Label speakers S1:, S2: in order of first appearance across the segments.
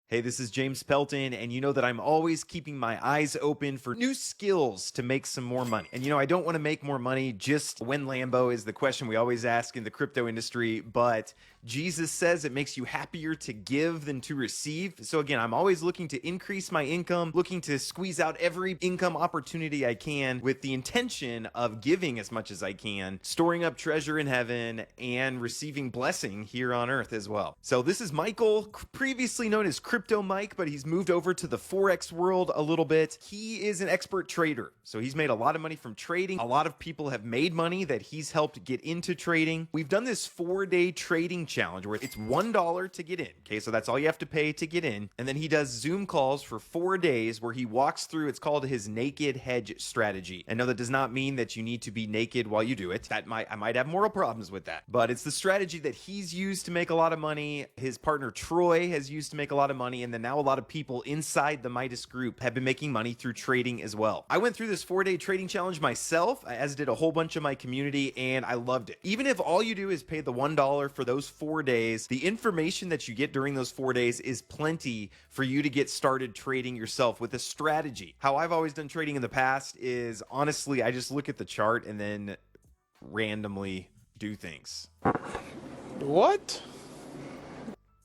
S1: Hey, this is James Pelton, and you know that I'm always keeping my eyes open for new skills to make some more money. And I don't want to make more money just when Lambo is the question we always ask in the crypto industry, but Jesus says it makes you happier to give than to receive. So again, I'm always looking to increase my income, looking to squeeze out every income opportunity I can with the intention of giving as much as I can, storing up treasure in heaven, and receiving blessing here on earth as well. So this is Michael, previously known as Crypto Mike, but he's moved over to the Forex world a little bit. He is an expert trader, so he's made a lot of money from trading. A lot of people have made money that he's helped get into trading. We've done this 4-day trading challenge where it's $1 to get in. Okay, so that's all you have to pay to get in. And then he does Zoom calls for 4 days where he walks through, it's called his naked hedge strategy. And no, that does not mean that you need to be naked while you do it. I might have moral problems with that. But it's the strategy that he's used to make a lot of money. His partner Troy has used to make a lot of money. And then now a lot of people inside the Midas group have been making money through trading as well. I went through this 4-day trading challenge myself, as did a whole bunch of my community, and I loved it. Even if all you do is pay the $1 for those 4 days, the information that you get during those 4 days is plenty for you to get started trading yourself with a strategy. How I've always done trading in the past is, honestly, I just look at the chart and then randomly do things.
S2: What?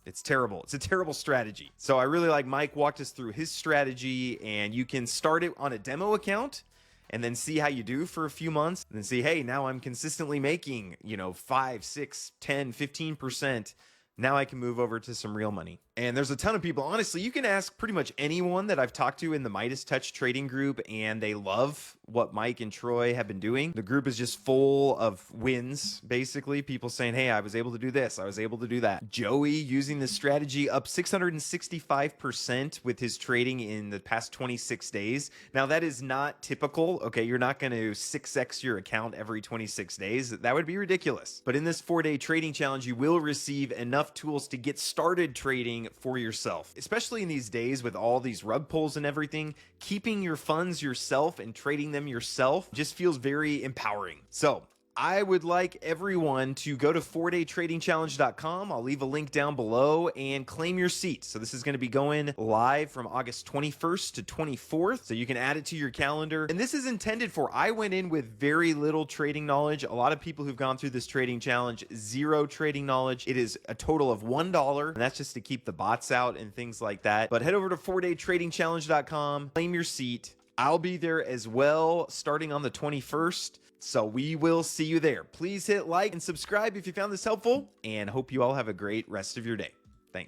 S1: It's terrible. It's a terrible strategy. So I really like Mike walked us through his strategy, and you can start it on a demo account and then see how you do for a few months and then see, hey, now I'm consistently making, 5, 6, 10, 15%. Now I can move over to some real money. And there's a ton of people. Honestly, you can ask pretty much anyone that I've talked to in the Midas Touch trading group, and they love what Mike and Troy have been doing. The group is just full of wins, basically. People saying, hey, I was able to do this. I was able to do that. Joey using this strategy up 665% with his trading in the past 26 days. Now, that is not typical. Okay, you're not going to 6x your account every 26 days. That would be ridiculous. But in this 4-day trading challenge, you will receive enough tools to get started trading for yourself. Especially in these days with all these rug pulls and everything, keeping your funds yourself and trading them yourself just feels very empowering. So I would like everyone to go to 4daytradingchallenge.com. I'll leave a link down below and claim your seat. So this is going to be going live from August 21st to 24th. So you can add it to your calendar. And this is intended for, I went in with very little trading knowledge. A lot of people who've gone through this trading challenge, zero trading knowledge. It is a total of $1. And that's just to keep the bots out and things like that. But head over to 4daytradingchallenge.com, claim your seat. I'll be there as well starting on the 21st. So we will see you there. Please hit like and subscribe if you found this helpful, and hope you all have a great rest of your day.